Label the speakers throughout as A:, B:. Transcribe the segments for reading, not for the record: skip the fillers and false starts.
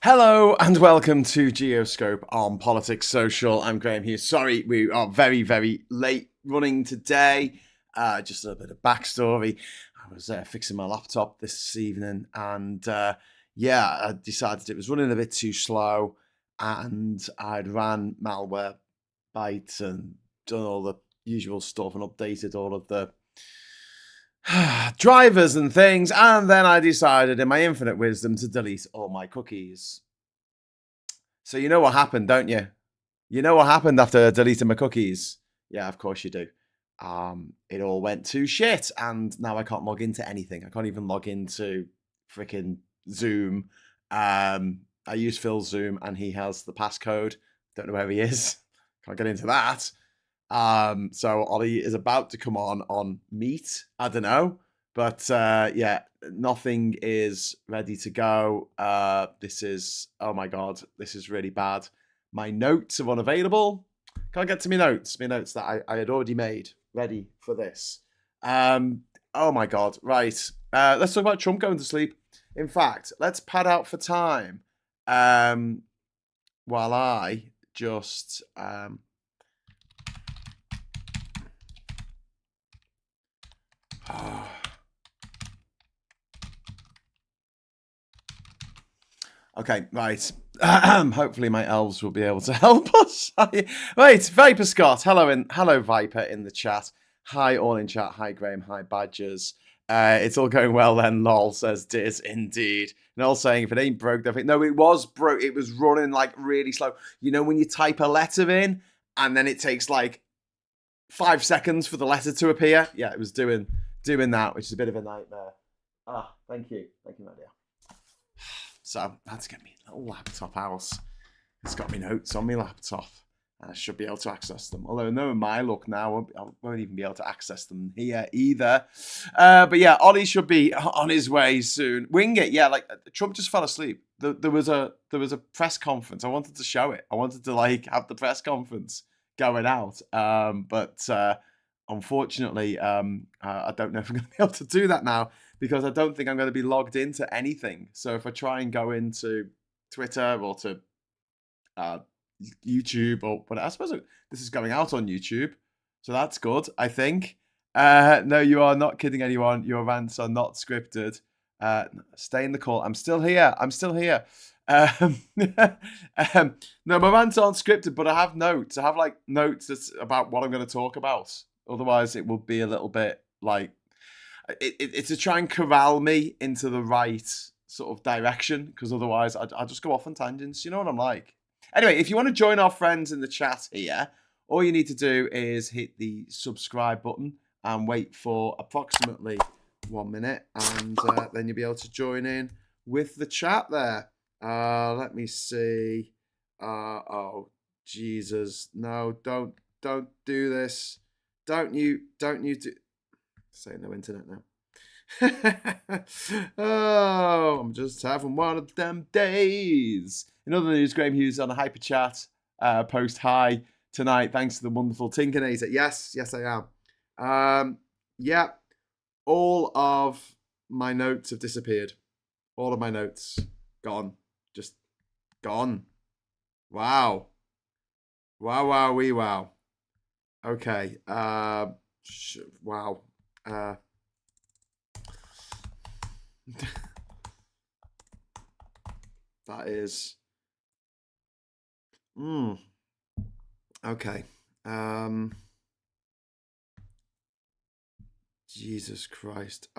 A: Hello and welcome to Geoscope on Politics Social. I'm Graham Hughes. Sorry, we are very, very late running today. Just a little bit of backstory. I was fixing my laptop this evening and I decided it was running a bit too slow and I'd ran malware bytes and done all the usual stuff and updated all of the drivers and things, and then I decided in my infinite wisdom to delete all my cookies. So you know what happened, don't you? You know what happened after deleting my cookies? Yeah, of course you do. It all went to shit, and now I can't log into anything. I can't even log into freaking Zoom. I use Phil's Zoom, and he has the passcode. Don't know where he is. Can't get into that. So Ollie is about to come on Meet. I don't know, but nothing is ready to go. This is, oh my God, this is really bad. My notes are unavailable. Can't get to my notes that I had already made ready for this. Oh my God. Right. Let's talk about Trump going to sleep. In fact, let's pad out for time. While I just, okay, right. Hopefully my elves will be able to help us. Right, Viper Scott. Hello Viper in the chat. Hi all in chat. Hi Graham. Hi Badgers. It's all going well then, lol, says Diz indeed. And all saying if it ain't broke, I think no, it was broke. It was running like really slow. You know when you type a letter in and then it takes like 5 seconds for the letter to appear? Yeah, it was doing that, which is a bit of a nightmare. Thank you, my dear. So I had to get me a little laptop out. It's got me notes on my laptop. And I should be able to access them. Although knowing my luck now, I won't even be able to access them here either. But yeah, Ollie should be on his way soon. Wing it, yeah. Like Trump just fell asleep. There was a press conference. I wanted to show it. I wanted to like have the press conference going out. But unfortunately, I don't know if I'm going to be able to do that now because I don't think I'm going to be logged into anything. So if I try and go into Twitter or to YouTube or whatever, I suppose this is going out on YouTube, so that's good, I think. No, you are not kidding anyone. Your rants are not scripted. Stay in the call. I'm still here. No, my rants aren't scripted, but I have notes. I have like notes about what I'm going to talk about. Otherwise, it will be a little bit like it's to try and corral me into the right sort of direction, because otherwise I'll just go off on tangents. You know what I'm like. Anyway, if you want to join our friends in the chat here, all you need to do is hit the subscribe button and wait for approximately 1 minute, and then you'll be able to join in with the chat there. Let me see. Oh, Jesus. No, don't do this. Don't you do... Say no internet now. Oh, I'm just having one of them days. In other news, Graham Hughes on a hyper chat post hi tonight. Thanks to the wonderful Tinkinator. Yes, I am. Yeah, all of my notes have disappeared. All of my notes gone. Just gone. Wow. Wow. Okay. Wow. That is okay. Jesus Christ.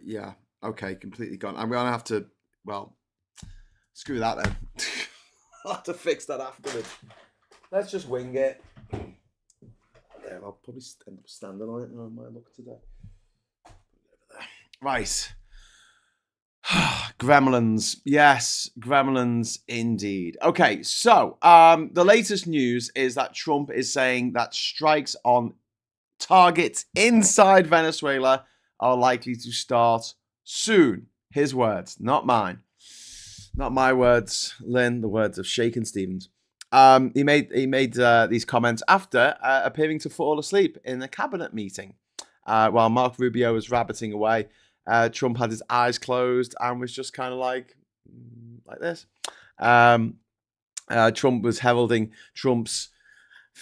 A: Yeah, okay, completely gone. I'm gonna have to, well, screw that then. I'll have to fix that afterwards. Let's just wing it. There, I'll probably end up standing on it and on my look today. Right. Gremlins. Yes, gremlins indeed. Okay, so the latest news is that Trump is saying that strikes on targets inside Venezuela are likely to start soon. His words, not mine. Not my words, Lynn, the words of Shakin' Stevens. He made these comments after appearing to fall asleep in a cabinet meeting. While Mark Rubio was rabbiting away, Trump had his eyes closed and was just kind of like, like this. Trump was heralding Trump's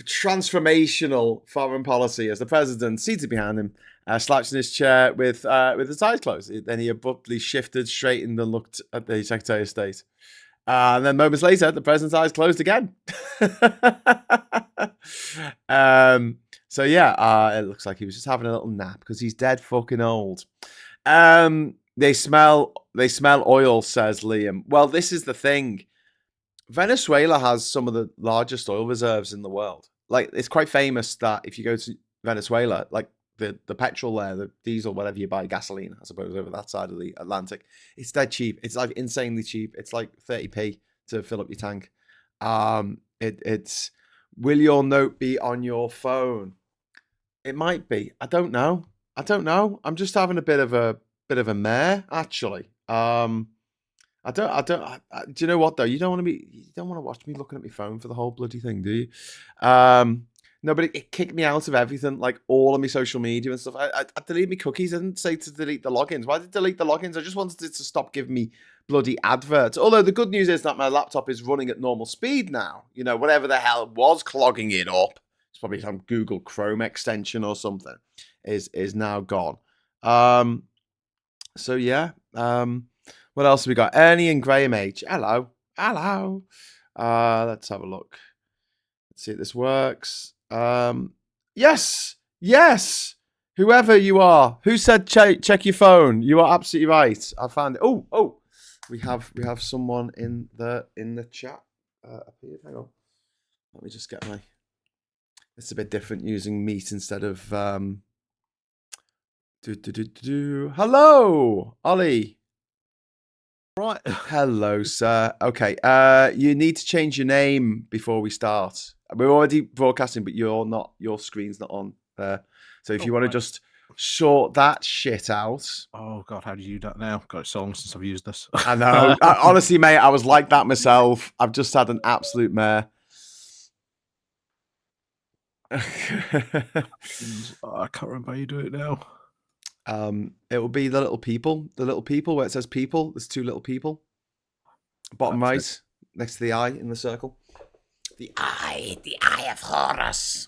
A: transformational foreign policy as the president, seated behind him, slouched in his chair with his eyes closed. Then he abruptly shifted, straightened, and looked at the Secretary of State. And then moments later, the president's eyes closed again. So yeah, it looks like he was just having a little nap because he's dead fucking old. They smell oil, says Liam. Well, this is the thing. Venezuela has some of the largest oil reserves in the world. Like, it's quite famous that if you go to Venezuela, like the petrol there, the diesel, whatever you buy, gasoline, I suppose, over that side of the Atlantic, it's dead cheap. It's like insanely cheap. It's like 30p to fill up your tank. It's will your note be on your phone? It might be. I don't know. I'm just having a bit of a mare, actually. Do you know what though? You don't want to watch me looking at my phone for the whole bloody thing, do you? No, but it kicked me out of everything, like all of my social media and stuff. I deleted my cookies. I didn't say to delete the logins. Why did I delete the logins? I just wanted it to stop giving me bloody adverts. Although the good news is that my laptop is running at normal speed now. You know, whatever the hell was clogging it up, it's probably some Google Chrome extension or something, is now gone. So yeah. What else have we got? Ernie and Graham H. Hello. Let's have a look. Let's see if this works. Yes. Whoever you are, who said check your phone? You are absolutely right. I found it. Oh, we have someone in the chat. Appeared. Hang on. Let me just get my. It's a bit different using Meet instead of Hello, Ollie.
B: Right.
A: Hello, sir. Okay. You need to change your name before we start. We're already broadcasting, but your screen's not on there. So if you want to just sort that shit out.
B: Oh God, how do you do that now? God, it's so long since I've used this.
A: I know. Honestly, mate, I was like that myself. I've just had an absolute mare.
B: I can't remember how you do it now.
A: It will be the little people where it says people. There's two little people. Bottom right, next to the eye in the circle. The eye of Horus.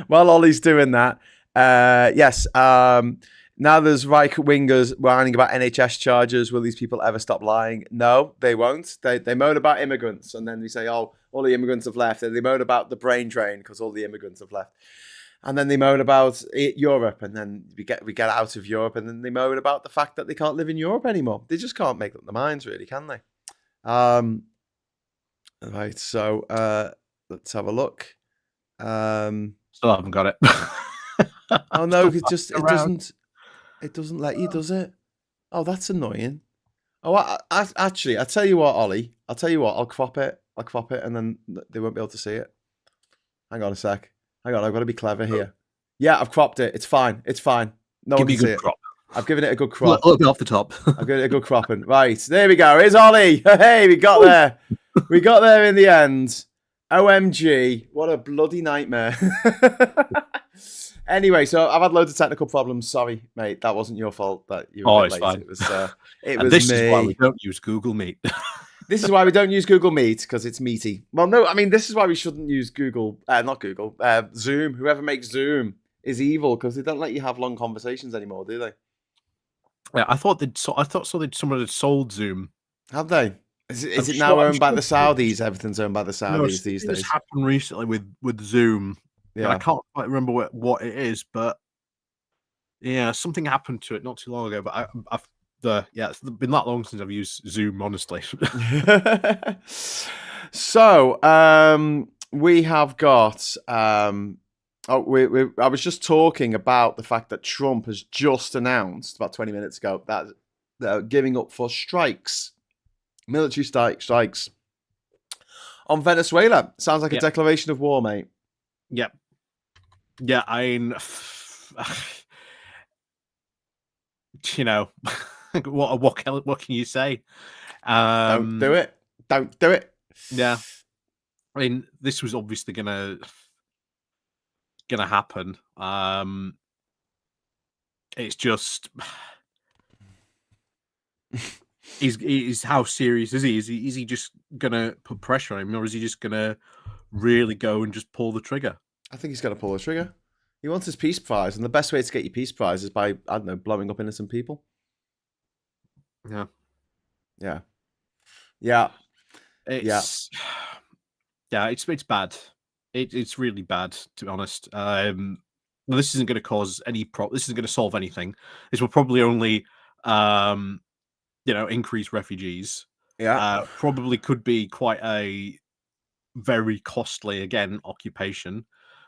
A: While Ollie's doing that, yes. Now there's Reich wingers whining about NHS charges. Will these people ever stop lying? No, they won't. They moan about immigrants, and then they say, "Oh, all the immigrants have left." And they moan about the brain drain because all the immigrants have left. And then they moan about Europe, and then we get out of Europe, and then they moan about the fact that they can't live in Europe anymore. They just can't make up their minds, really, can they? Right, so let's have a look.
B: Still haven't got it.
A: Oh no, it doesn't let you, does it? Oh, that's annoying. Oh, actually, I tell you what, Ollie. I'll tell you what. I'll crop it, and then they won't be able to see it. Hang on a sec. Hang on, I've got to be clever here. Yeah, I've cropped it. It's fine. No one can see it. Crop. I've given it a good crop.
B: A little bit off the top.
A: I've given it a good cropping. Right, there we go. Here's Ollie. Hey, we got there. We got there in the end. OMG, what a bloody nightmare. Anyway, so I've had loads of technical problems. Sorry, mate. That wasn't your fault that you were
B: it's
A: late.
B: Fine.
A: It was me.
B: This is why we don't use Google Meet.
A: This is why we don't use Google Meet, because it's meaty. Well, no, I mean, this is why we shouldn't use Zoom. Whoever makes Zoom is evil, because they don't let you have long conversations anymore, do they?
B: Yeah, I thought someone had sold Zoom.
A: Have they? Is it now owned by the Saudis? Everything's owned by the Saudis these days.
B: This happened recently with Zoom. Yeah, I can't quite remember what it is, but yeah, something happened to it not too long ago. But it's been that long since I've used Zoom, honestly.
A: So we have got. I was just talking about the fact that Trump has just announced about 20 minutes ago that they're giving up for strikes, military strikes on Venezuela. Sounds like a declaration of war, mate.
B: Yep. Yeah, I mean, you know, what can you say?
A: Don't do it. Don't do it.
B: Yeah, I mean, this was obviously gonna happen. It's just is how serious is he? Is he just gonna put pressure on him, or is he just gonna really go and just pull the trigger?
A: I think he's going to pull the trigger. He wants his peace prize, and the best way to get your peace prize is by, I don't know, blowing up innocent people.
B: Yeah.
A: Yeah. Yeah.
B: It's it's bad. It's really bad, to be honest. This isn't going to cause any this isn't going to solve anything. This will probably only increase refugees.
A: Yeah.
B: Probably could be quite a very costly, again, occupation.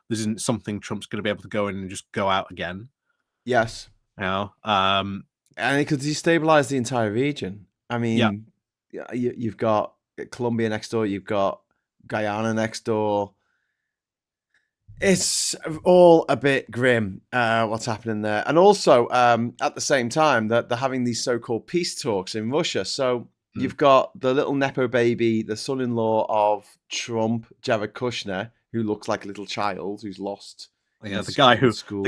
B: This isn't something Trump's going to be able to go in and just go out again.
A: Yes.
B: And
A: it could destabilize the entire region. I mean, you've got Colombia next door, you've got Guyana next door. It's all a bit grim, what's happening there. And also, at the same time, that they're having these so-called peace talks in Russia. So you've got the little Nepo-Baby, the son-in-law of Trump, Jared Kushner, who looks like a little child who's lost.
B: Yeah, the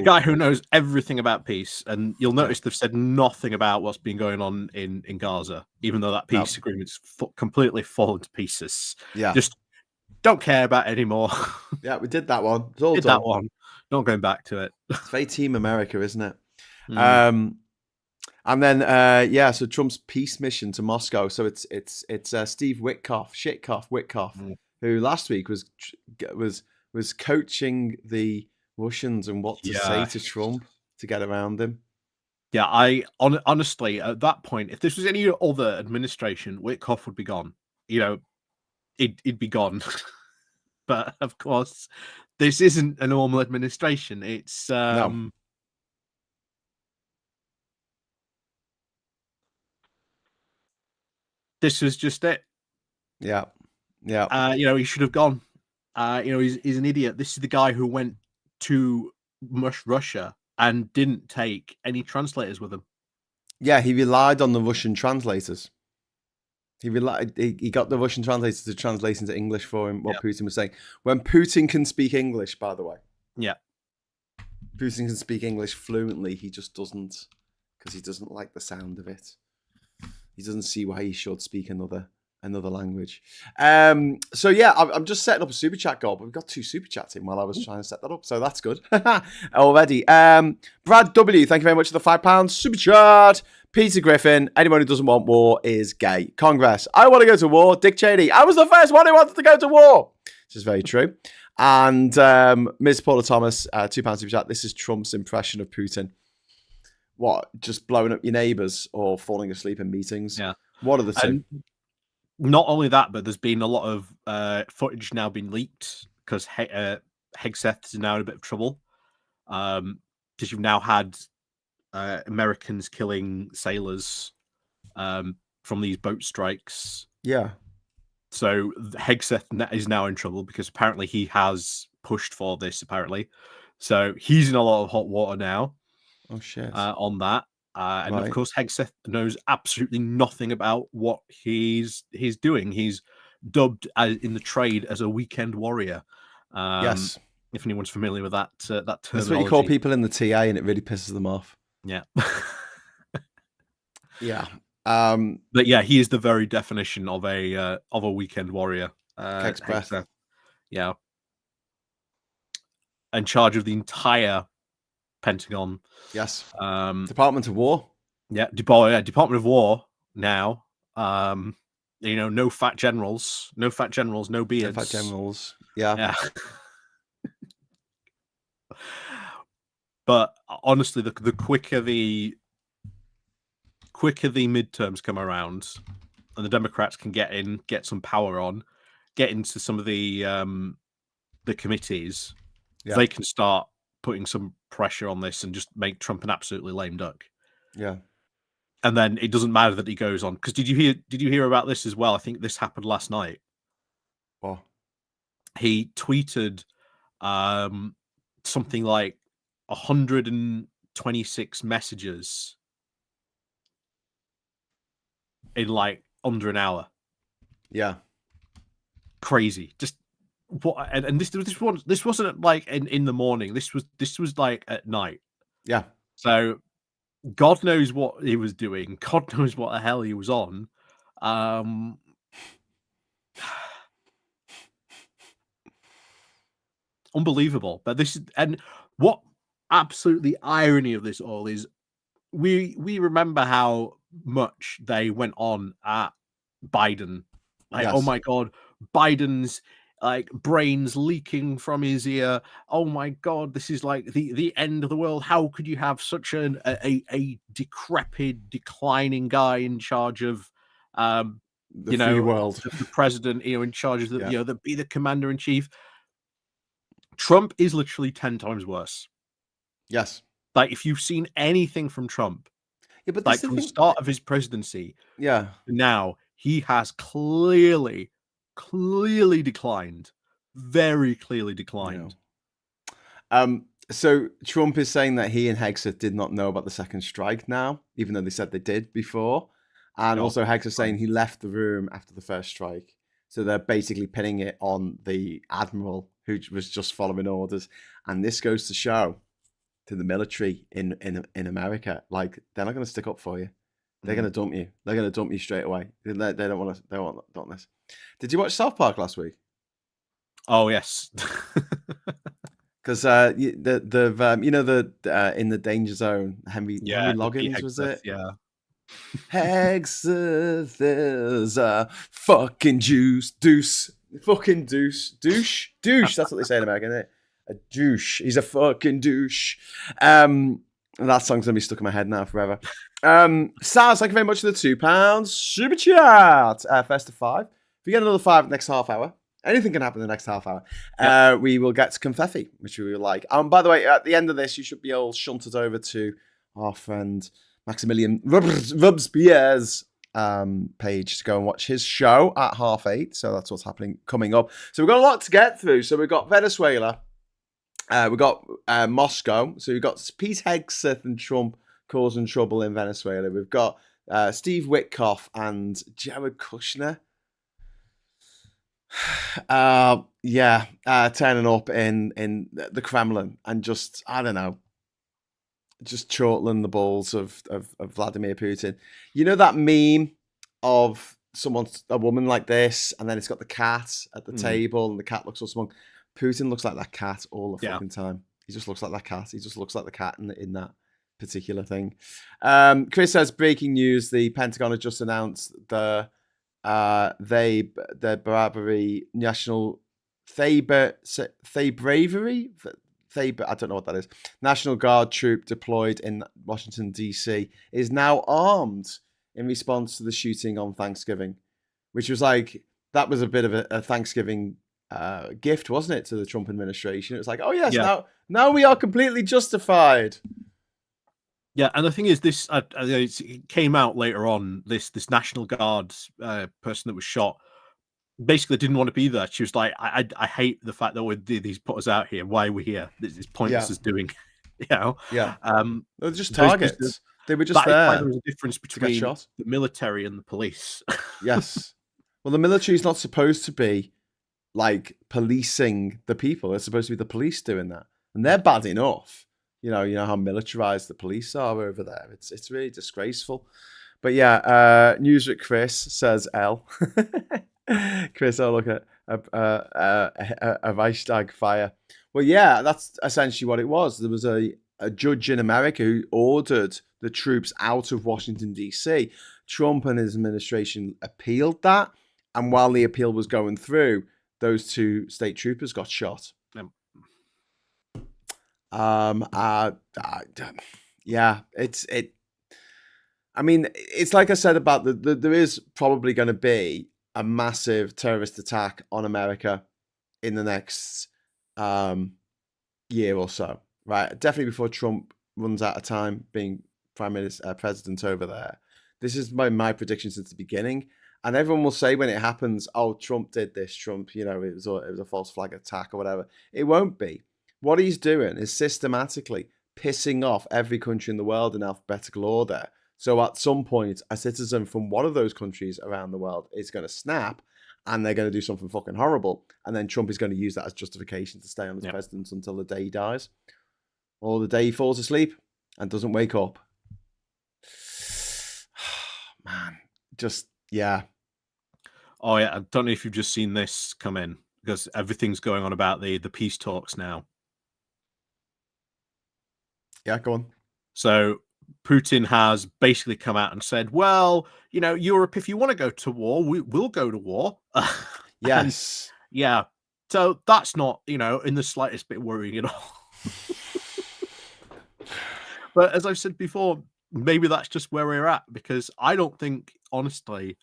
B: guy who knows everything about peace, and you'll notice they've said nothing about what's been going on in Gaza, even though that peace agreement's completely fallen to pieces.
A: Yeah,
B: just don't care about it anymore.
A: Yeah, we did that one. It's all
B: did
A: done.
B: That one. Not going back to it.
A: It's very Team America, isn't it? And then so Trump's peace mission to Moscow. So it's Steve Shitkoff, who last week was coaching the Russians and what to say to Trump to get around him.
B: Yeah, honestly, at that point, if this was any other administration, Witkoff would be gone. It'd be gone. But of course, this isn't a normal administration. It's
A: No.
B: This was just it.
A: Yeah.
B: He should have gone. He's an idiot. This is the guy who went to Russia and didn't take any translators with him.
A: Yeah, he relied on the Russian translators. He got the Russian translators to translate into English for him what Putin was saying. When Putin can speak English, by the way.
B: Yeah.
A: Putin can speak English fluently. He just doesn't, because he doesn't like the sound of it. He doesn't see why he should speak another language. So yeah, I'm just setting up a super chat goal, but we've got 2 super chats in while I was trying to set that up, so that's good already. Brad W, thank you very much for the £5 super chat. Peter Griffin, anyone who doesn't want war is gay. Congress, I want to go to war. Dick Cheney, I was the first one who wanted to go to war. This is very true. And Ms. Paula Thomas, £2 super chat. This is Trump's impression of Putin. What, just blowing up your neighbours or falling asleep in meetings?
B: Yeah.
A: What are the two?
B: Not only that, but there's been a lot of footage now been leaked because Hegseth is now in a bit of trouble. Because you've now had Americans killing sailors from these boat strikes.
A: Yeah.
B: So Hegseth is now in trouble because apparently he has pushed for this, apparently. So he's in a lot of hot water now.
A: Oh, shit.
B: On that. And of course, Hegseth knows absolutely nothing about what he's doing. He's dubbed in the trade as a weekend warrior.
A: Yes.
B: If anyone's familiar with that terminology.
A: That's what you call people in the TA, and it really pisses them off.
B: Yeah.
A: Yeah.
B: But yeah, he is the very definition of a weekend warrior.
A: Hegseth.
B: Yeah. In charge of the entire Pentagon.
A: Yes. Department of War.
B: Yeah, Department of War now. No fat generals, no beards.
A: No fat generals. Yeah.
B: But honestly, the quicker the midterms come around and the Democrats can get some power on, get into some of the committees, they can start putting some pressure on this and just make Trump an absolutely lame duck.
A: Yeah.
B: And then it doesn't matter that he goes on. Because did you hear about this as well? I think this happened last night.
A: Oh.
B: He tweeted something like 126 messages in like under an hour.
A: Yeah.
B: Crazy. Just what? And this wasn't like in the morning. This was like at night.
A: Yeah.
B: So God knows what he was doing. God knows what the hell he was on. Unbelievable. But this is, and what absolute the irony of this all is, we remember how much they went on at Biden. Like, oh
A: Yes.
B: my God, Biden's like brains leaking from his ear. Oh my God, this is like the end of the world. How could you have such a decrepit, declining guy in charge of
A: The free world.
B: the president, in charge of the,
A: Yeah.
B: be the commander in chief. Trump is literally 10 times worse.
A: Yes.
B: Like, if you've seen anything from Trump,
A: Yeah, but
B: like from the start of his presidency,
A: yeah,
B: now he has clearly declined, very clearly declined.
A: Yeah. So Trump is saying that he and Hegseth did not know about the second strike now, even though they said they did before. And also Hegseth saying he left the room after the first strike. So they're basically pinning it on the admiral who was just following orders. And this goes to show to the military in America, like, they're not going to stick up for you. They're going to dump you. They're going to dump you straight away. They don't want to. They don't want this. Did you watch South Park last week?
B: Oh yes.
A: Because in the Danger Zone, Henry Loggins was it?
B: Yeah.
A: Hegseth is a fucking deuce. That's what they say in America, isn't it? A douche. He's a fucking douche. That song's gonna be stuck in my head now forever. Saz, thank you very much for the £2 super chat. First to 5. If you get another 5 next half hour, anything can happen in the next half hour. We will get to confetti, which we will like. By the way, at the end of this, you should be all shunted over to our friend Maximilian Robespierre's page to go and watch his show at 8:30. So that's what's happening coming up. So we've got a lot to get through. So we've got Venezuela. We've got Moscow. So we've got Pete Hegseth and Trump causing trouble in Venezuela. We've got Steve Shitkoff and Jared Kushner. Turning up in the Kremlin and just, I don't know, just chortling the balls of Vladimir Putin. You know that meme of a woman like this, and then it's got the cat at the table, and the cat looks all smug. Putin looks like that cat all the fucking time. He just looks like that cat. He just looks like the cat in that particular thing. Chris says, breaking news: the Pentagon has just announced the Barbary National Bravery. I don't know what that is. National Guard troop deployed in Washington, D.C. is now armed in response to the shooting on Thanksgiving, which was like, that was a bit of a Thanksgiving gift, wasn't it, to the Trump administration? It was like, oh yes, now we are completely justified.
B: Yeah, and the thing is, this it came out later on. This National Guard person that was shot basically didn't want to be there. She was like, I hate the fact that these put us out here. Why are we here? This is pointless as doing,
A: they're just targets. They were just there.
B: There was a difference between the military and the police.
A: Yes. Well, the military is not supposed to be like policing the people. It's supposed to be the police doing that, and they're bad enough. You know how militarized the police are over there. It's really disgraceful. But yeah, news with Chris says L. Chris, oh look at a Reichstag fire. Well, yeah, that's essentially what it was. There was a judge in America who ordered the troops out of Washington, D.C. Trump and his administration appealed that, and while the appeal was going through, those 2 state troopers got shot. I mean, it's like I said about there is probably going to be a massive terrorist attack on America in the next year or so, right? Definitely before Trump runs out of time being president over there. This is my prediction since the beginning. And everyone will say when it happens, oh, Trump did this, Trump, it was a false flag attack or whatever. It won't be. What he's doing is systematically pissing off every country in the world in alphabetical order. So at some point, a citizen from one of those countries around the world is going to snap, and they're going to do something fucking horrible. And then Trump is going to use that as justification to stay on as president until the day he dies. Or the day he falls asleep and doesn't wake up. man, just yeah.
B: Oh yeah, I don't know if you've just seen this come in because everything's going on about the peace talks now.
A: Yeah, go on.
B: So Putin has basically come out and said, well, Europe, if you want to go to war, we'll go to war.
A: Yes.
B: And yeah, so that's not, in the slightest bit worrying at all. But as I've said before, maybe that's just where we're at, because I don't think, honestly,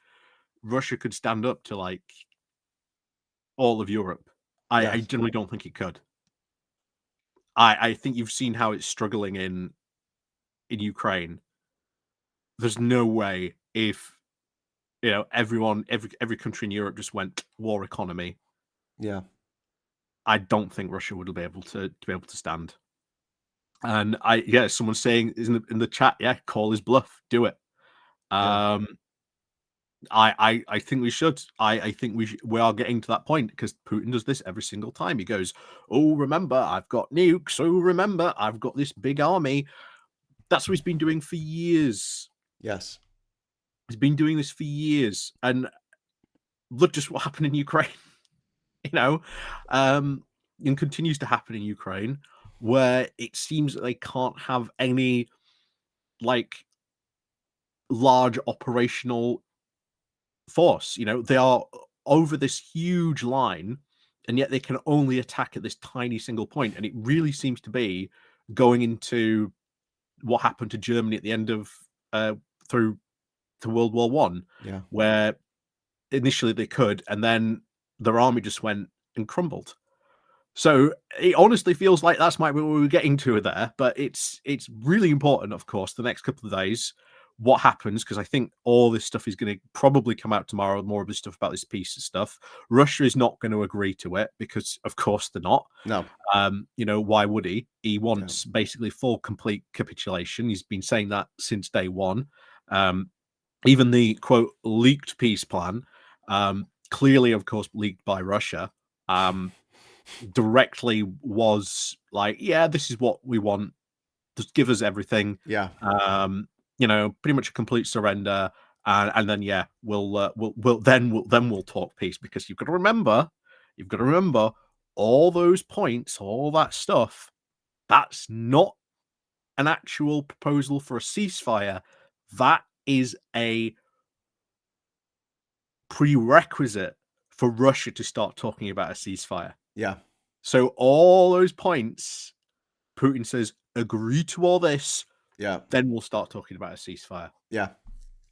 B: Russia could stand up to like all of Europe. I
A: Yes.
B: generally don't think it could. I think you've seen how it's struggling in Ukraine. There's no way if every country in Europe just went war economy.
A: Yeah.
B: I don't think Russia would be able to stand. And someone's saying in the chat, call his bluff, do it.
A: Yeah.
B: I think we should. I think we are getting to that point, because Putin does this every single time. He goes, "Oh, remember, I've got nukes. Oh, remember, I've got this big army." That's what he's been doing for years.
A: Yes.
B: He's been doing this for years, and look just what happened in Ukraine. And continues to happen in Ukraine, where it seems that they can't have any like large operational force. They are over this huge line, and yet they can only attack at this tiny single point. And it really seems to be going into what happened to Germany at the end of through to World War One,
A: Yeah.
B: where initially they could, and then their army just went and crumbled. So it honestly feels like that's might be what we were getting to there, but it's really important, of course, the next couple of days, what happens, because I think all this stuff is going to probably come out tomorrow, more of the stuff about this piece of stuff. Russia is not going to agree to it because, of course, they're not.
A: No.
B: Why would he? He wants basically full, complete capitulation. He's been saying that since day one. Even the, quote, leaked peace plan, clearly, of course, leaked by Russia, directly was like, yeah, this is what we want. Just give us everything.
A: Yeah.
B: Pretty much a complete surrender, and then we'll talk peace, because you've got to remember all those points, all that stuff. That's not an actual proposal for a ceasefire. That is a prerequisite for Russia to start talking about a ceasefire.
A: Yeah.
B: So all those points, Putin says, agree to all this.
A: Yeah.
B: Then we'll start talking about a ceasefire.
A: Yeah.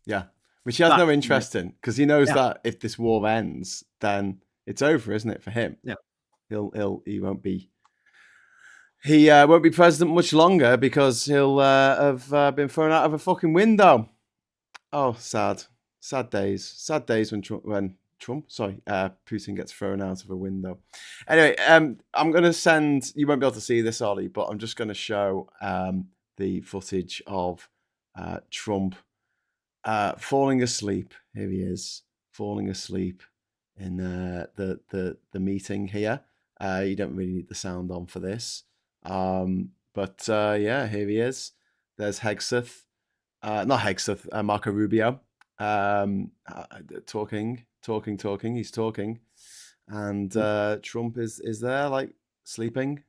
A: Yeah. Which he has no interest in, because he knows that if this war ends, then it's over, isn't it, for him?
B: Yeah.
A: He won't be president much longer, because he'll have been thrown out of a fucking window. Oh, sad days when Putin gets thrown out of a window. Anyway, I'm going to send, you won't be able to see this, Ollie, but I'm just going to show the footage of Trump falling asleep. Here he is, falling asleep in the meeting here. You don't really need the sound on for this. But here he is. There's Hegseth. Not Hegseth, Marco Rubio. Talking. He's talking. And Trump is there, like, sleeping.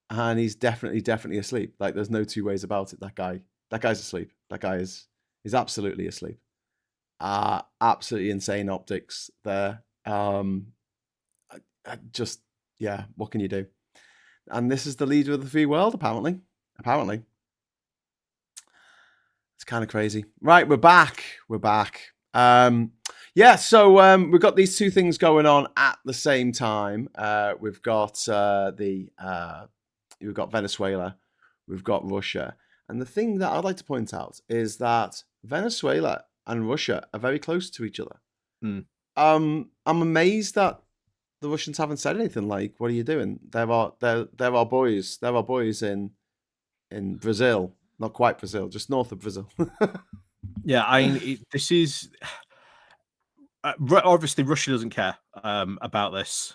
A: And he's definitely asleep. Like, there's no two ways about it. That guy's asleep. That guy is absolutely asleep. Absolutely insane optics there. What can you do? And this is the leader of the free world, apparently. It's kind of crazy. Right, we're back. So we've got these two things going on at the same time. We've got we've got Venezuela, we've got Russia. And the thing that I'd like to point out is that Venezuela and Russia are very close to each other. I'm amazed that the Russians haven't said anything like, "What are you doing?" There are boys in Brazil, not quite Brazil, just north of Brazil.
B: This is obviously Russia doesn't care about this.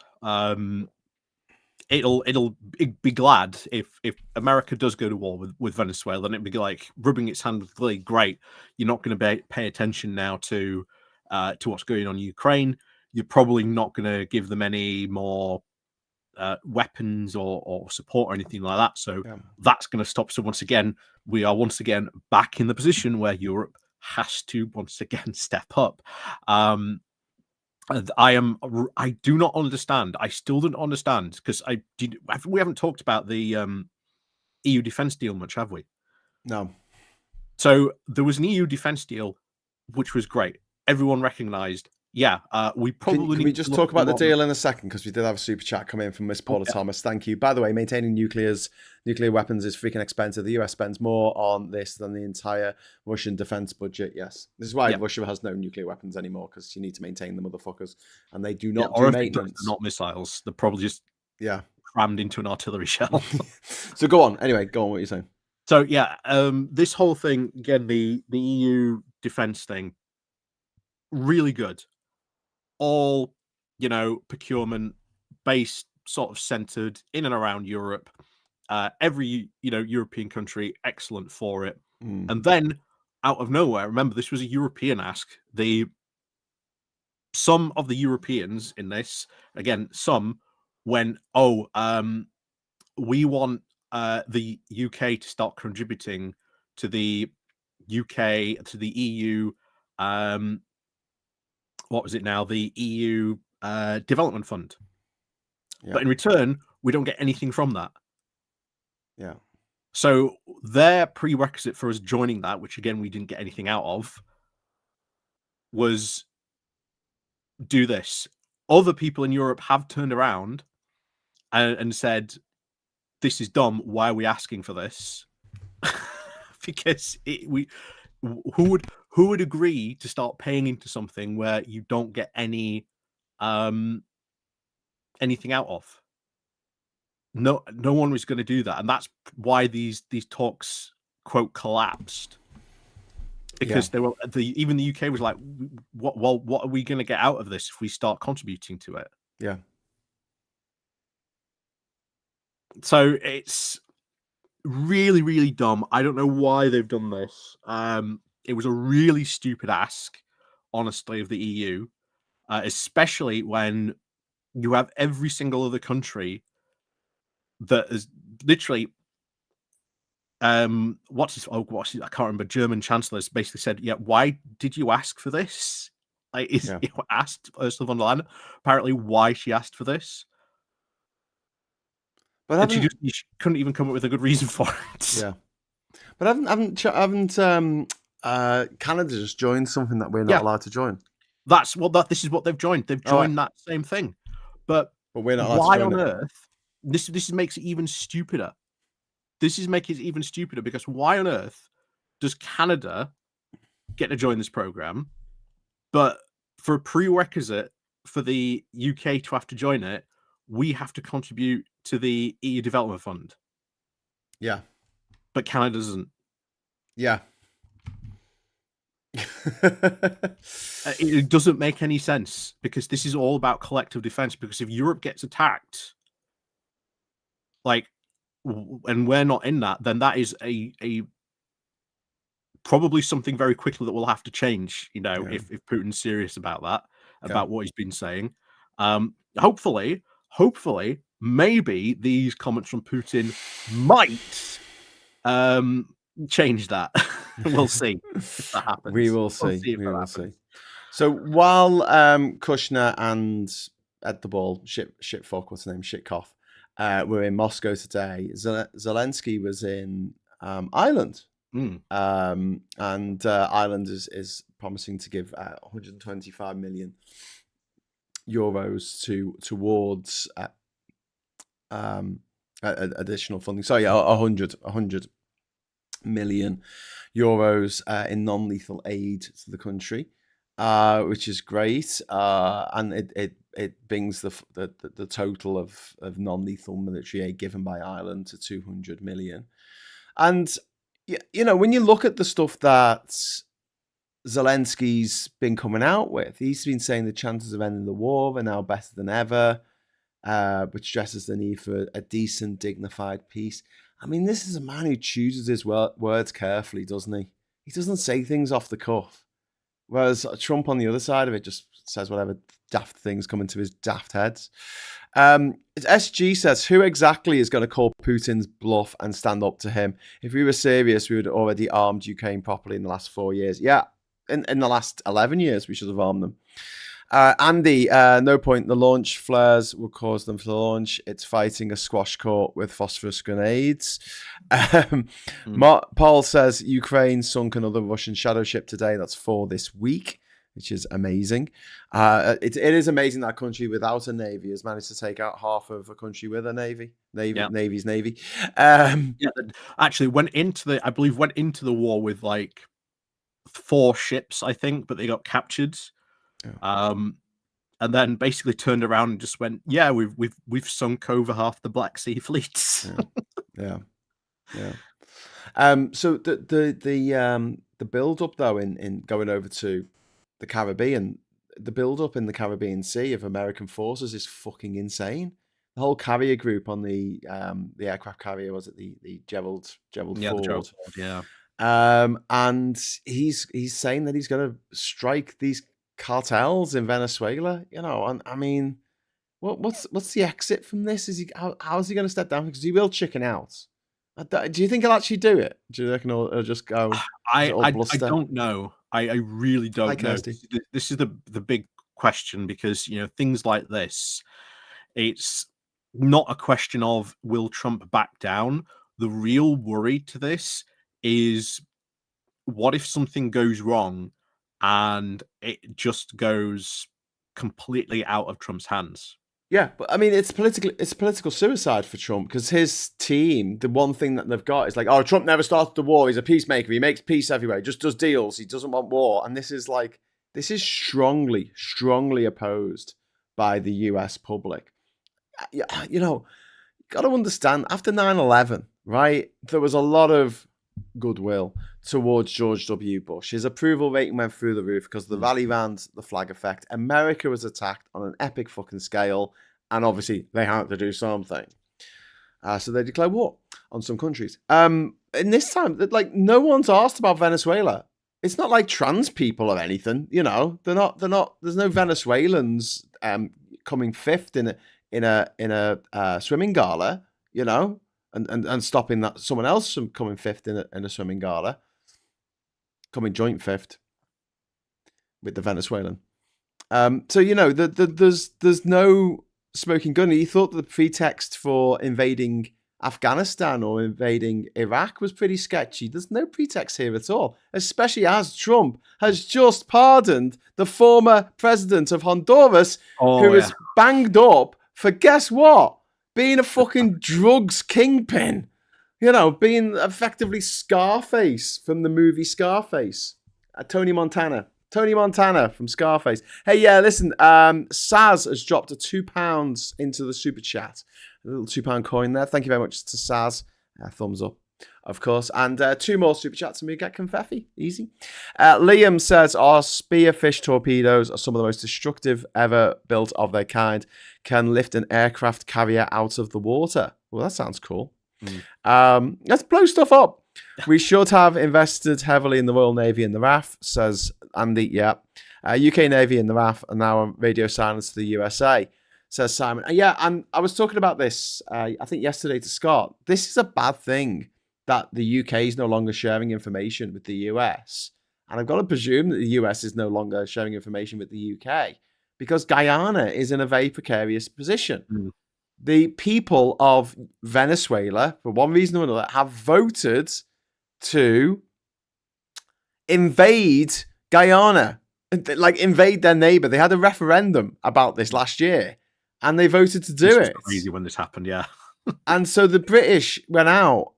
B: it'll be glad if America does go to war with Venezuela, and it'd be like rubbing its hands with glee. Great, you're not going to pay attention now to what's going on in Ukraine. You're probably not going to give them any more weapons or support or anything like that. So that's going to stop. So once again, we are once again back in the position where Europe has to once again step up. I do not understand. I still don't understand because we haven't talked about the EU defense deal much, have we?
A: No.
B: So there was an EU defense deal, which was great. Everyone recognized. Yeah, we probably
A: can we just talk about the deal in a second, because we did have a super chat come in from Miss Paula Thomas. Thank you. By the way, maintaining nuclear weapons is freaking expensive. The US spends more on this than the entire Russian defense budget. Yes, this is why Russia has no nuclear weapons anymore, because you need to maintain the motherfuckers, and they do not do maintenance.
B: They're not missiles. They're probably just crammed into an artillery shell.
A: So go on. Anyway, go on. What you're saying?
B: So this whole thing again, the EU defense thing, really good. All, procurement based, sort of centered in and around Europe. Every, European country, excellent for it. And then out of nowhere, remember, this was a European ask. Some of the Europeans in this, again, some went, we want the UK to start contributing to the UK, to the EU, what was it now? The EU Development Fund. Yeah. But in return, we don't get anything from that.
A: Yeah.
B: So their prerequisite for us joining that, which again we didn't get anything out of, was do this. Other people in Europe have turned around and said, this is dumb. Why are we asking for this? Because who would agree to start paying into something where you don't get any anything out of? No one was going to do that, and that's why these talks, quote, collapsed, because they were even the UK was like, what are we going to get out of this if we start contributing to it?
A: Yeah.
B: So it's really, really dumb. I don't know why they've done this. It was a really stupid ask, honestly, of the EU, especially when you have every single other country that is literally, I can't remember. German chancellors basically said, "Yeah, why did you ask for this?" Asked Ursula von der Leyen apparently why she asked for this. But she couldn't even come up with a good reason for it.
A: Yeah, but haven't Canada just joined something that we're not allowed to join?
B: This is what they've joined. They've joined that same thing, but
A: we're not allowed to join
B: on earth? This makes it even stupider. This is making it even stupider because why on earth does Canada get to join this program, but for a prerequisite for the UK to have to join it, we have to contribute to the EU Development Fund?
A: Yeah.
B: But Canada doesn't.
A: Yeah.
B: It doesn't make any sense, because this is all about collective defense. Because if Europe gets attacked, and we're not in that, then that is a probably something very quickly that will have to change, if Putin's serious about that, about what he's been saying. Hopefully, maybe these comments from Putin might change that. We'll see if that happens.
A: We will see. We will see. So while Kushner and Ed the Ball, what's his name, Shitkoff, were in Moscow today, Zelensky was in Ireland. And Ireland is promising to give 125 million euros towards additional funding. So 100 million euros in non-lethal aid to the country, which is great, and it brings the total of non-lethal military aid given by Ireland to 200 million. And when you look at the stuff that Zelensky's been coming out with, he's been saying the chances of ending the war are now better than ever. which stresses the need for a decent, dignified peace. I mean, this is a man who chooses his words carefully, doesn't he? He doesn't say things off the cuff. Whereas Trump on the other side of it just says whatever daft things come into his daft heads. SG says, who exactly is going to call Putin's bluff and stand up to him? If we were serious, we would have already armed Ukraine properly in the last 4 years. Yeah, in the last 11 years, we should have armed them. Andy, no point. The launch flares will cause them to launch. It's fighting a squash court with phosphorus grenades. Paul says Ukraine sunk another Russian shadow ship today. That's 4 this week, which is amazing. It is amazing that a country without a navy has managed to take out half of a country with a navy. Navy's navy.
B: Actually went into the war with like 4 ships, I think, but they got captured. And then basically turned around and just went, yeah, we've sunk over half the Black Sea fleets.
A: Yeah. So the build up though in going over to the Caribbean, the build up in the Caribbean Sea of American forces is fucking insane. The whole carrier group on the aircraft carrier, was it the Gerald Ford?
B: The Gerald Ford, yeah.
A: And he's saying that he's going to strike these cartels in Venezuela, and I mean, what's the exit from this? How's he going to step down? Because he will chicken out. Do you think he'll actually do it? Do you reckon he'll just go?
B: I don't know. I really don't know. This is the big question, because things like this, it's not a question of will Trump back down. The real worry to this is, what if something goes wrong and it just goes completely out of Trump's hands?
A: Yeah, but I mean, it's political suicide for Trump, because his team, the one thing that they've got is like, oh, Trump never started the war. He's a peacemaker. He makes peace everywhere. He just does deals. He doesn't want war. And this is strongly, strongly opposed by the US public. You got to understand, after 9/11, right, there was a lot of goodwill towards George W. Bush. His approval rating went through the roof because of the rally round, the flag effect. America was attacked on an epic fucking scale, and obviously they had to do something. So they declared war on some countries. In this time, no one's asked about Venezuela. It's not like trans people or anything, they're not. There's no Venezuelans coming fifth in a swimming gala, and stopping that someone else from coming fifth in a swimming gala, coming joint fifth with the Venezuelan. So there's no smoking gun. He thought that the pretext for invading Afghanistan or invading Iraq was pretty sketchy. There's no pretext here at all, especially as Trump has just pardoned the former president of Honduras, who is banged up for, guess what? Being a fucking drugs kingpin. Being effectively Scarface from the movie Scarface. Tony Montana. Tony Montana from Scarface. Hey, yeah, listen, Saz has dropped a £2 into the super chat. A little £2 coin there. Thank you very much to Saz. Thumbs up, of course. And 2 more super chats and we get confetti. Easy. Liam says, our spearfish torpedoes are some of the most destructive ever built of their kind. Can lift an aircraft carrier out of the water. Well, that sounds cool. Let's blow stuff up. We should have invested heavily in the Royal Navy and the RAF, says Andy. Yeah. UK Navy and the RAF are now on radio silence to the USA, says Simon. Yeah, and I was talking about this, I think yesterday to Scott. This is a bad thing that the UK is no longer sharing information with the US. And I've got to presume that the US is no longer sharing information with the UK, because Guyana is in a very precarious position. The people of Venezuela, for one reason or another, have voted to invade Guyana, invade their neighbor. They had a referendum about this last year, and they voted to do it.
B: Crazy when this happened, yeah.
A: And so the British went out.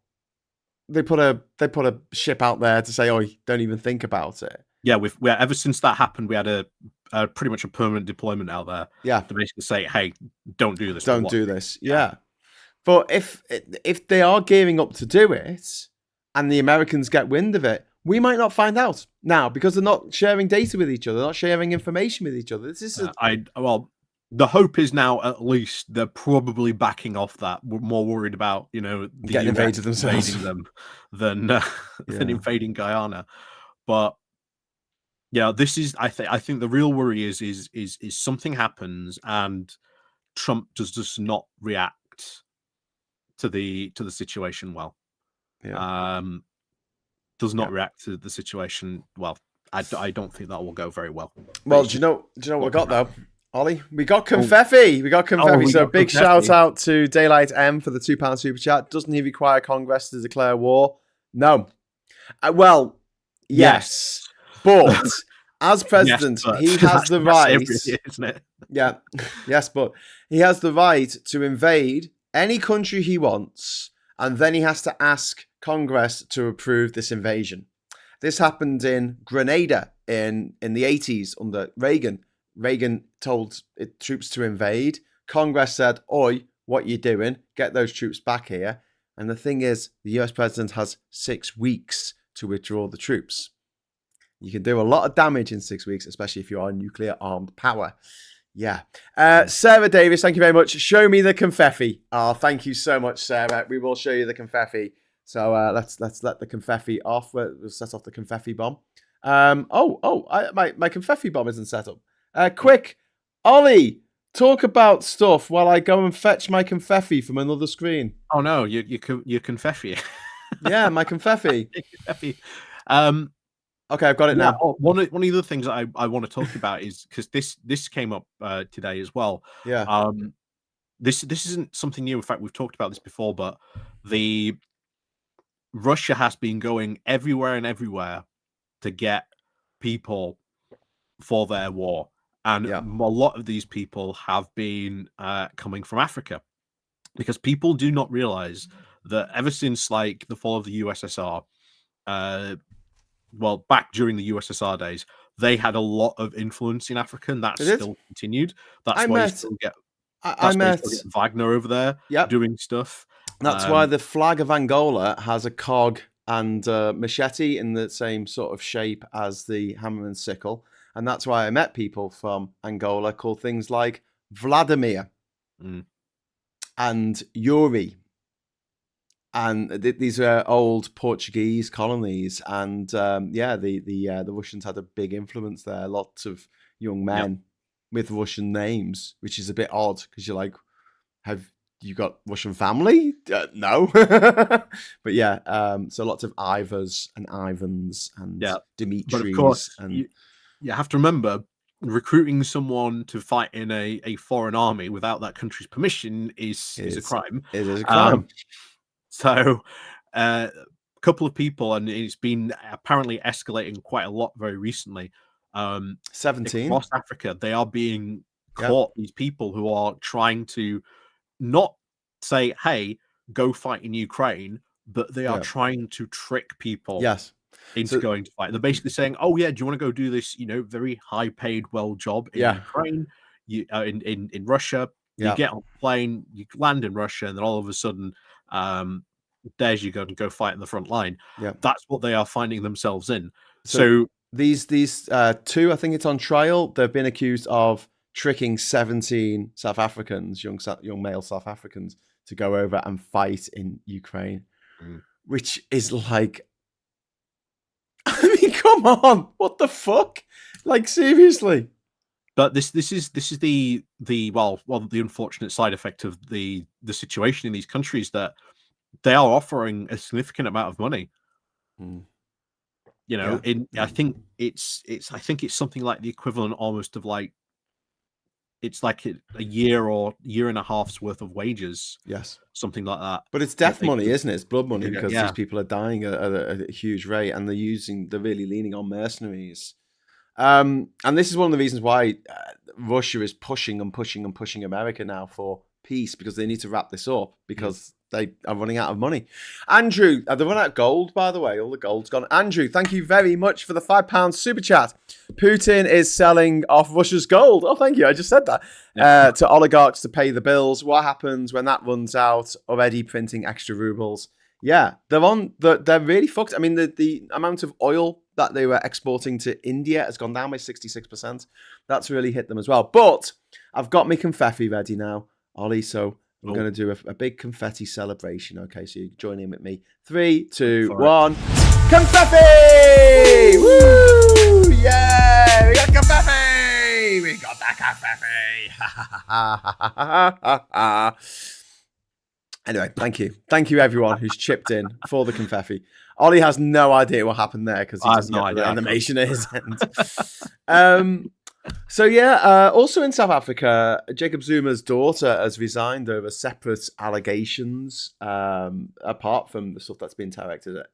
A: They put a ship out there to say, "Oh, don't even think about it."
B: Yeah, ever since that happened, we had a pretty much a permanent deployment out there.
A: Yeah,
B: to basically say, "Hey, don't do this.
A: Don't do this." Yeah, but if they are gearing up to do it, and the Americans get wind of it, we might not find out now, because they're not sharing data with each other, not sharing information with each other. This is
B: the hope is now at least they're probably backing off that. We're more worried about, the
A: Getting
B: US
A: invaded themselves.
B: invading them than invading Guyana. But yeah, this is I think the real worry is something happens and Trump does just not react to the situation well. Does not react to the situation well. I don't think that will go very well.
A: Well, do you know what we got though, Ollie? We got confetti. We got confetti. So big shout out to Daylight M for the £2 super chat. Doesn't he require Congress to declare war? No. Well, yes. But as president, he has the right,
B: isn't it?
A: Yeah. Yes, but he has the right to invade any country he wants, and then he has to ask Congress to approve this invasion. This happened in Grenada in the 80s under Reagan. Reagan told troops to invade. Congress said, "Oi, what you doing? Get those troops back here." And the thing is, the US president has 6 weeks to withdraw the troops. You can do a lot of damage in 6 weeks, especially if you are a nuclear-armed power. Yeah. Sarah Davis, thank you very much. Show me the confetti. Oh, thank you so much, Sarah. We will show you the confetti. So let's let the confetti off. We'll set off the confetti bomb. My confetti bomb isn't set up. Quick, Ollie, talk about stuff while I go and fetch my confetti from another screen.
B: Oh no, your confetti.
A: Yeah, my confetti. Okay, I've got it now.
B: One of the other things that I want to talk about is because this came up today as well.
A: Yeah.
B: This isn't something new. In fact, we've talked about this before, but Russia has been going everywhere to get people for their war. And a lot of these people have been coming from Africa, because people do not realize that ever since like the fall of the USSR, back during the USSR days, they had a lot of influence in Africa, and that's still continued. That's why you still get Wagner over there doing stuff.
A: That's why the flag of Angola has a cog and machete in the same sort of shape as the hammer and sickle. And that's why I met people from Angola called things like Vladimir and Yuri. And these are old Portuguese colonies. And the Russians had a big influence there. Lots of young men with Russian names, which is a bit odd because you're like, have you got Russian family? No. But yeah, so lots of Ivors and Ivans and Dimitris.
B: But of course, you have to remember, recruiting someone to fight in a foreign army without that country's permission is a crime.
A: It is a crime.
B: So a couple of people, and it's been apparently escalating quite a lot very recently.
A: 17
B: across Africa, they are being caught. These people who are trying to not say, "Hey, go fight in Ukraine," but they are trying to trick people into going to fight. They're basically saying, "Oh yeah, do you want to go do this, very high-paid job in Ukraine, in Russia?" You get on a plane, you land in Russia, and then all of a sudden, there's you go fight in the front line. That's what they are finding themselves in. So
A: these two, I think it's on trial. They've been accused of tricking 17 South Africans, young male South Africans, to go over and fight in Ukraine, which is like, I mean, come on, what the fuck? Like, seriously.
B: But this is the unfortunate side effect of the situation in these countries, that they are offering a significant amount of money. I think it's something like the equivalent almost of like, it's like a year or year and a half's worth of wages.
A: Yes.
B: Something like that.
A: But it's death money, isn't it? It's blood money, because these people are dying at a huge rate, and they're really leaning on mercenaries. And this is one of the reasons why Russia is pushing America now for peace, because they need to wrap this up, because they are running out of money. Andrew, they run out of gold, by the way. All the gold's gone. Andrew, thank you very much for the £5 super chat. Putin is selling off Russia's gold. Oh, thank you. I just said that. To oligarchs to pay the bills. What happens when that runs out? Already printing extra rubles. Yeah, they're really fucked. I mean, the amount of oil that they were exporting to India has gone down by 66%. That's really hit them as well. But I've got my confetti ready now, Ollie, so we're going to do a big confetti celebration. Okay, so you join in with me. 3, 2, 1. Confetti! Woo! Yeah! We got confetti! We got that confetti! Anyway, thank you. Thank you, everyone who's chipped in for the confetti. Ollie has no idea what happened there because he doesn't know the animation at his end. So yeah, also in South Africa, Jacob Zuma's daughter has resigned over separate allegations, apart from the stuff that's been directed at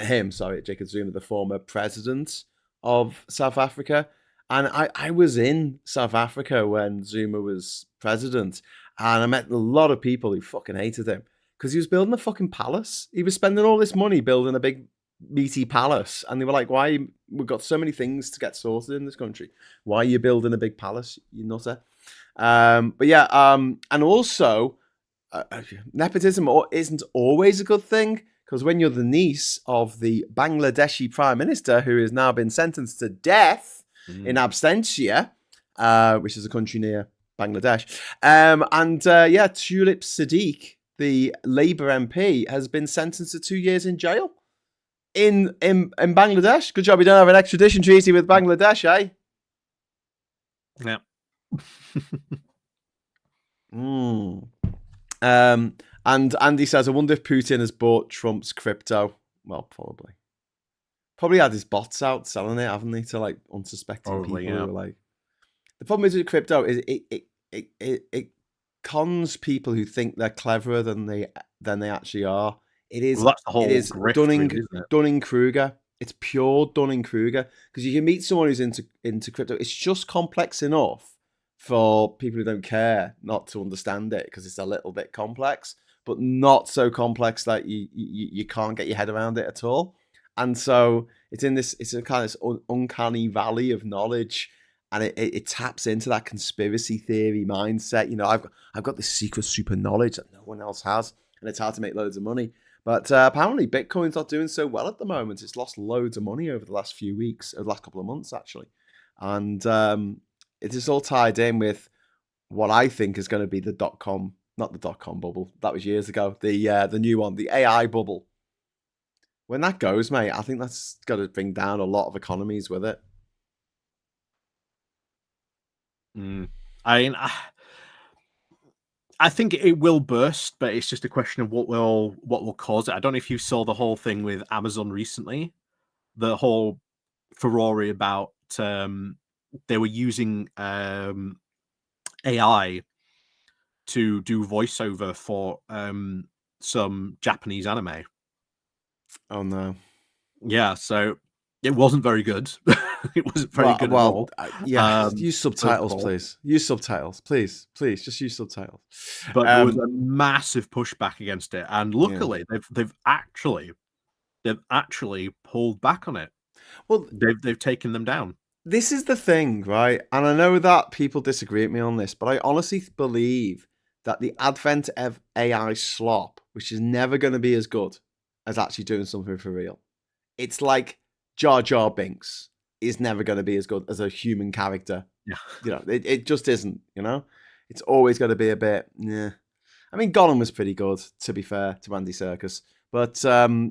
A: him. Sorry, Jacob Zuma, the former president of South Africa. And I was in South Africa when Zuma was president, and I met a lot of people who fucking hated him because he was building a fucking palace. He was spending all this money building a big meaty palace, and they were like, "Why? We've got so many things to get sorted in this country. Why are you building a big palace, you nutter?" But yeah, and also nepotism isn't always a good thing, because when you're the niece of the Bangladeshi prime minister who has now been sentenced to death in absentia, which is a country near Bangladesh, yeah, Tulip Siddiq, the Labour MP, has been sentenced to 2 years in jail in Bangladesh. Good job we don't have an extradition treaty with Bangladesh, eh?
B: Yeah.
A: And Andy says, I wonder if Putin has bought Trump's crypto. Well, probably. Probably had his bots out selling it, haven't they, to like unsuspecting people who are like. The problem is with crypto is it cons people who think they're cleverer than they actually are. It is. Well, that's the whole Dunning-Kruger. It's pure Dunning-Kruger, because you can meet someone who's into crypto. It's just complex enough for people who don't care not to understand it, because it's a little bit complex, but not so complex that you can't get your head around it at all. And so it's a kind of uncanny valley of knowledge, and it taps into that conspiracy theory mindset. You know, I've got this secret super knowledge that no one else has, and it's hard to make loads of money. But apparently Bitcoin's not doing so well at the moment. It's lost loads of money over the last few weeks, or the last couple of months actually. And it is all tied in with what I think is going to be the not the dot-com bubble. That was years ago. The new one, the AI bubble. When that goes, mate, I think that's got to bring down a lot of economies with it.
B: I think it will burst, but it's just a question of what will cause it. I don't know if you saw the whole thing with Amazon recently, the whole furore about they were using AI to do voiceover for some Japanese anime.
A: Oh no!
B: Yeah, so it wasn't very good. It wasn't very good at all.
A: Yeah, use subtitles, please. Use subtitles, please. Just use subtitles.
B: But there was a massive pushback against it, and luckily they've actually pulled back on it. Well, they've taken them down.
A: This is the thing, right? And I know that people disagree with me on this, but I honestly believe that the advent of AI slop, which is never going to be as good as actually doing something for real. It's like Jar Jar Binks is never going to be as good as a human character.
B: Yeah.
A: You know, it just isn't, you know? It's always going to be a bit, yeah. I mean, Gollum was pretty good, to be fair, to Andy Serkis. But,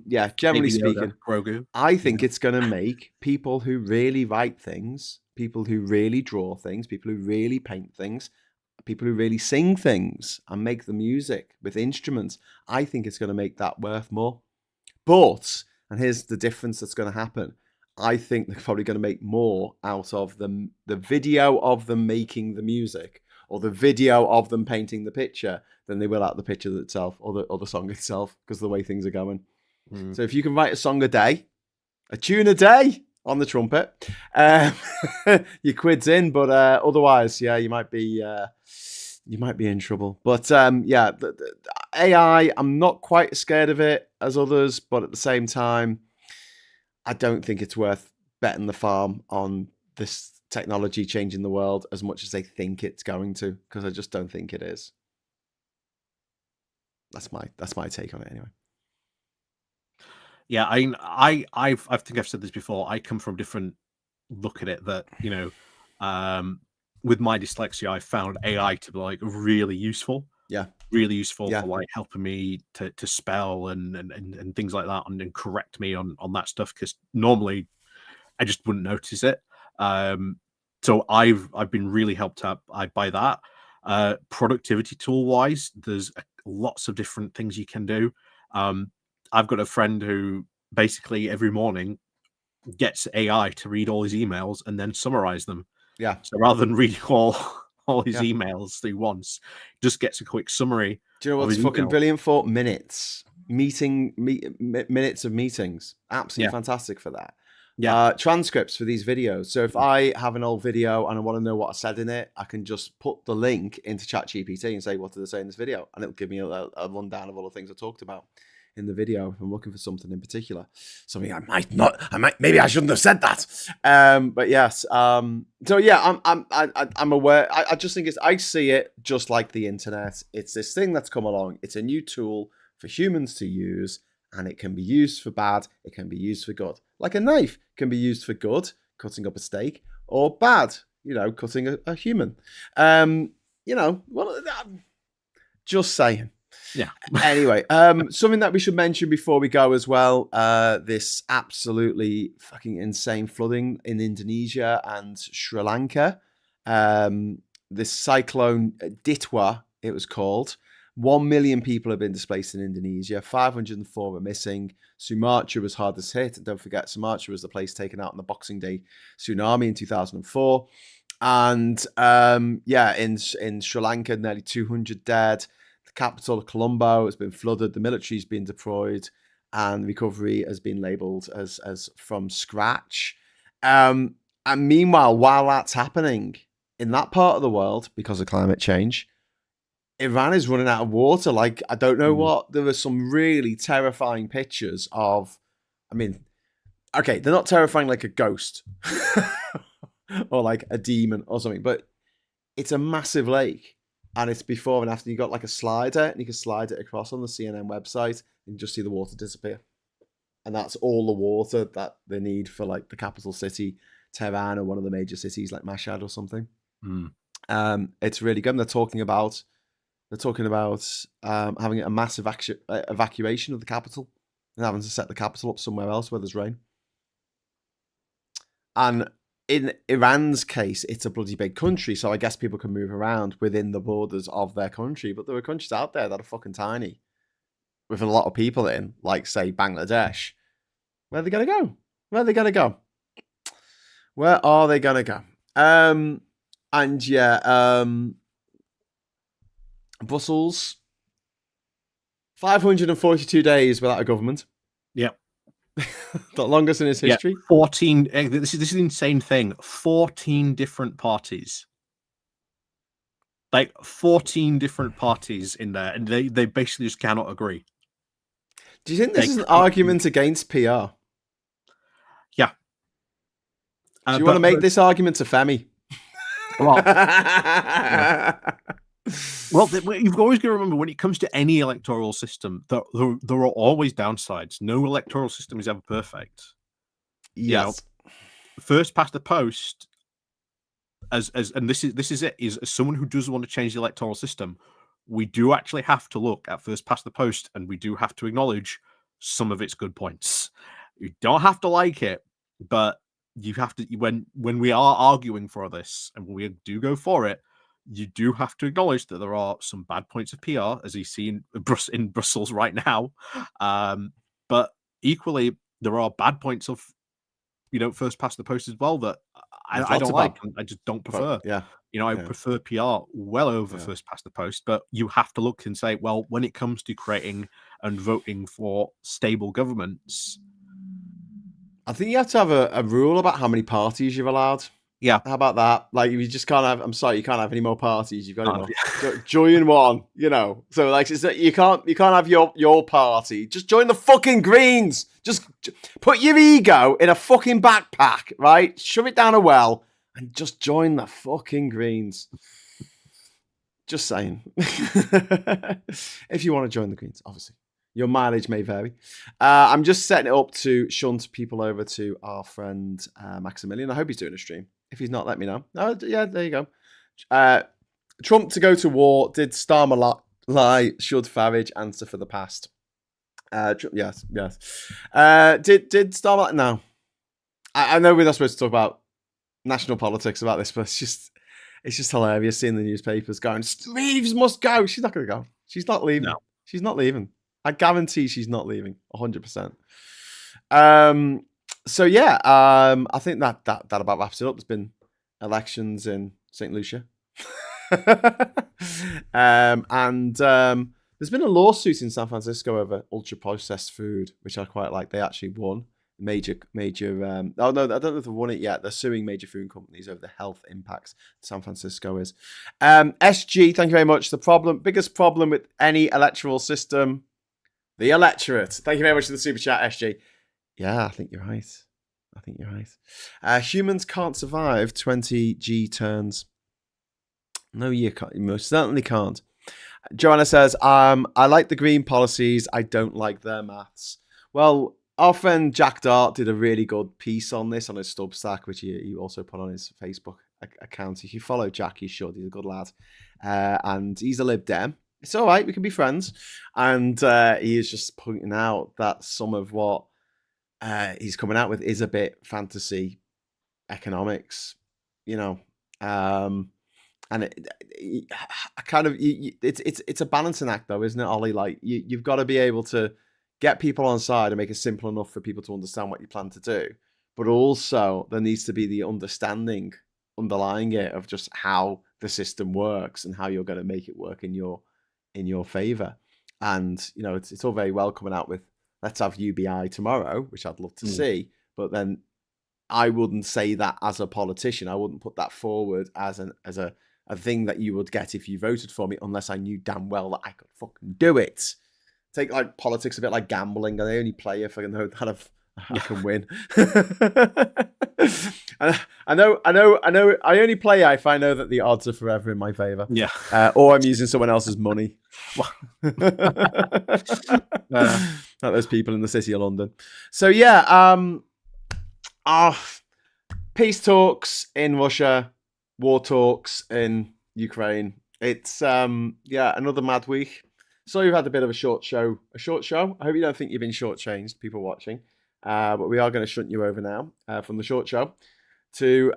A: yeah, generally speaking,
B: Grogu.
A: I think it's going to make people who really write things, people who really draw things, people who really paint things, people who really sing things and make the music with instruments, I think it's going to make that worth more. But, and here's the difference that's going to happen, I think they're probably going to make more out of the video of them making the music, or the video of them painting the picture, than they will out the picture itself, or the song itself, because of the way things are going. So if you can write a song a day, a tune a day on the trumpet, your quid's in. But otherwise, yeah, you might be in trouble. But yeah, the AI, I'm not quite as scared of it as others, but at the same time, I don't think it's worth betting the farm on this technology changing the world as much as they think it's going to, because I just don't think it is. That's my take on it anyway.
B: Yeah, I think I've said this before. I come from a different look at it. That with my dyslexia, I found AI to be like really useful.
A: Yeah,
B: Really useful
A: yeah,
B: for like helping me to spell and things like that, and correct me on that stuff. Because normally I just wouldn't notice it. So I've been really helped out by that. Productivity tool wise, there's lots of different things you can do. I've got a friend who basically every morning gets AI to read all his emails and then summarize them.
A: yeah.
B: So rather than reading all his
A: Yeah.
B: emails through once, just gets a quick summary.
A: Do you know
B: of
A: what's
B: his
A: fucking
B: email.
A: brilliant for? Minutes. Minutes of meetings. Absolutely
B: Yeah.
A: fantastic for that.
B: Yeah.
A: Transcripts for these videos. So if I have an old video and I want to know what I said in it, I can just put the link into ChatGPT and say, what did I say in this video? And it'll give me a rundown of all the things I talked about in the video if I'm looking for something in particular. Something maybe I shouldn't have said that. But yes. So yeah, I'm aware. I just think I see it just like the internet. It's this thing that's come along. It's a new tool for humans to use, and it can be used for bad. It can be used for good. Like a knife can be used for good, cutting up a steak, or bad, cutting a human. Just saying.
B: Yeah.
A: Anyway, something that we should mention before we go as well, this absolutely fucking insane flooding in Indonesia and Sri Lanka. This cyclone Ditwa, it was called. 1 million people have been displaced in Indonesia. 504 are missing. Sumatra was hardest hit. And don't forget, Sumatra was the place taken out in the Boxing Day tsunami in 2004. And in Sri Lanka, nearly 200 dead. The capital, Colombo, has been flooded. The military's been deployed, and recovery has been labelled as from scratch. And meanwhile, while that's happening in that part of the world, because of climate change, Iran is running out of water. Like, I don't know what. There were some really terrifying pictures of, they're not terrifying like a ghost or like a demon or something, but it's a massive lake. And it's before and after. You got like a slider, and you can slide it across on the CNN website and just see the water disappear. And that's all the water that they need for like the capital city, Tehran, or one of the major cities like Mashhad or something. It's really good. And they're talking about having a massive evacuation of the capital and having to set the capital up somewhere else where there's rain. And in Iran's case, it's a bloody big country, so I guess people can move around within the borders of their country. But there are countries out there that are fucking tiny, with a lot of people in, like, say, Bangladesh. Where are they going to go? Where are they going to go? Where are they going to go? Brussels, 542 days without a government.
B: Yeah.
A: The longest in its history.
B: 14. This is an insane thing. 14 different parties. Like 14 different parties in there, and they basically just cannot agree.
A: Do you think this is an argument against PR?
B: Yeah.
A: Do you want to make this argument to Femi?
B: Well, you've always got to remember, when it comes to any electoral system, there are always downsides. No electoral system is ever perfect.
A: Yes.
B: First past the post, and this is it, is as someone who does want to change the electoral system, we do actually have to look at first past the post, and we do have to acknowledge some of its good points. You don't have to like it, but you have to, when we are arguing for this and we do go for it, you do have to acknowledge that there are some bad points of PR, as you see in Brussels right now. But equally, there are bad points of, first past the post as well that I don't like. I just don't prefer. I prefer PR well over first past the post. But you have to look and say, well, when it comes to creating and voting for stable governments,
A: I think you have to have a rule about how many parties you're allowed.
B: Yeah.
A: How about that? Like, you just can't have, I'm sorry, you can't have any more parties. You've got enough. Join one, So like, you can't have your party. Just join the fucking Greens. Just put your ego in a fucking backpack, right? Shove it down a well and just join the fucking Greens. Just saying. If you want to join the Greens, obviously. Your mileage may vary. I'm just setting it up to shunt people over to our friend Maximilian. I hope he's doing a stream. If he's not, let me know. Oh, yeah, there you go. Trump to go to war. Did Starmer lie? Should Farage answer for the past? Yes. Did Starmer? No. I know we're not supposed to talk about national politics about this, but it's just hilarious seeing the newspapers going, Reeves must go. She's not going to go. She's not leaving.
B: No.
A: She's not leaving. I guarantee she's not leaving. 100%. So yeah, I think that about wraps it up. There's been elections in St. Lucia. And there's been a lawsuit in San Francisco over ultra processed food, which I quite like. They actually won major oh no, I don't know if they've won it yet. They're suing major food companies over the health impacts San Francisco is. SG, thank you very much. The biggest problem with any electoral system, the electorate. Thank you very much for the super chat, SG. Yeah, I think you're right. Humans can't survive 20 G turns. No, you can't. You most certainly can't. Joanna says, I like the green policies. I don't like their maths. Well, our friend Jack Dart did a really good piece on this on his Substack, which he also put on his Facebook account. If you follow Jack, you should. He's a good lad. And he's a Lib Dem. It's all right. We can be friends. And he is just pointing out that some of what he's coming out with is a bit fantasy economics, you know. And it's a balancing act, though, isn't it, Ollie? Like you've got to be able to get people on side and make it simple enough for people to understand what you plan to do, but also there needs to be the understanding underlying it of just how the system works and how you're going to make it work in your favor. And you know, it's all very well coming out with let's have UBI tomorrow, which I'd love to see, but then I wouldn't say that as a politician. I wouldn't put that forward as a thing that you would get if you voted for me, unless I knew damn well that I could fucking do it. Take like politics a bit like gambling. I only play if I know that I can win. I know. I only play if I know that the odds are forever in my favor.
B: Yeah.
A: Or I'm using someone else's money. Like those people in the city of London. So yeah. Peace talks in Russia, war talks in Ukraine. It's another mad week. So you've had a bit of a short show. I hope you don't think you've been shortchanged, people watching. But we are going to shunt you over now from the short show to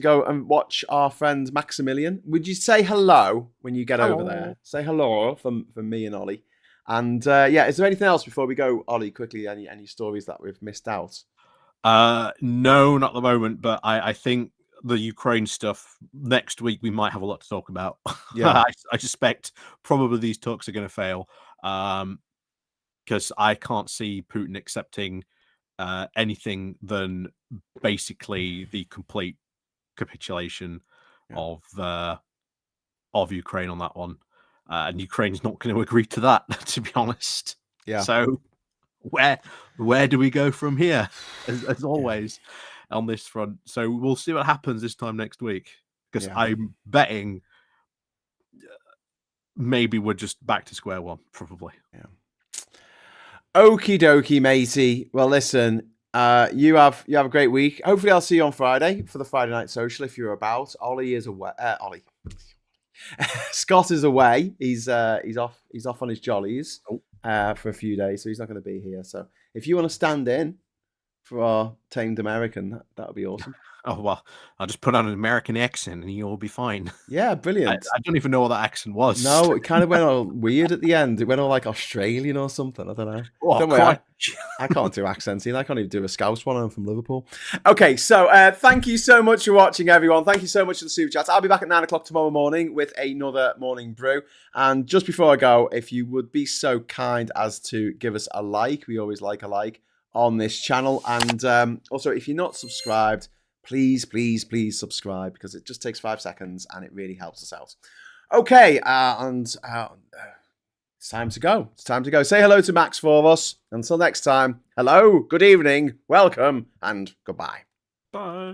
A: go and watch our friend Maximilian. Would you say hello when you get over there? Say hello from me and Ollie. And is there anything else before we go, Ollie? Quickly, any stories that we've missed out?
B: No, not at the moment. But I think the Ukraine stuff next week we might have a lot to talk about. Yeah, I suspect probably these talks are going to fail because I can't see Putin accepting anything than basically the complete capitulation of Ukraine on that one, and Ukraine's not going to agree to that, to be honest.
A: Yeah.
B: So where do we go from here? As always. On this front, so we'll see what happens this time next week. Because I'm betting maybe we're just back to square one, probably.
A: Yeah. Okie dokie, matey. Well, listen, you have a great week. Hopefully, I'll see you on Friday for the Friday Night Social if you're about. Ollie is away. Scott is away. He's off on his jollies for a few days, so he's not going to be here. So if you want to stand in for our tamed American, that would be awesome.
B: Oh, well, I'll just put on an American accent and you'll be fine.
A: Yeah, brilliant.
B: I don't even know what that accent was.
A: No, it kind of went all weird at the end. It went all like Australian or something. I don't know.
B: Oh,
A: don't worry, I can't do accents either. I can't even do a Scouse one. I'm from Liverpool. Okay, so thank you so much for watching, everyone. Thank you so much for the super chats. I'll be back at 9 o'clock tomorrow morning with another morning brew. And just before I go, if you would be so kind as to give us a like, we always like a like on this channel. And also, if you're not subscribed, please subscribe, because it just takes 5 seconds and it really helps us out. Okay, it's time to go. Say hello to Max for us. Until next time, hello, good evening, welcome, and goodbye.
B: Bye.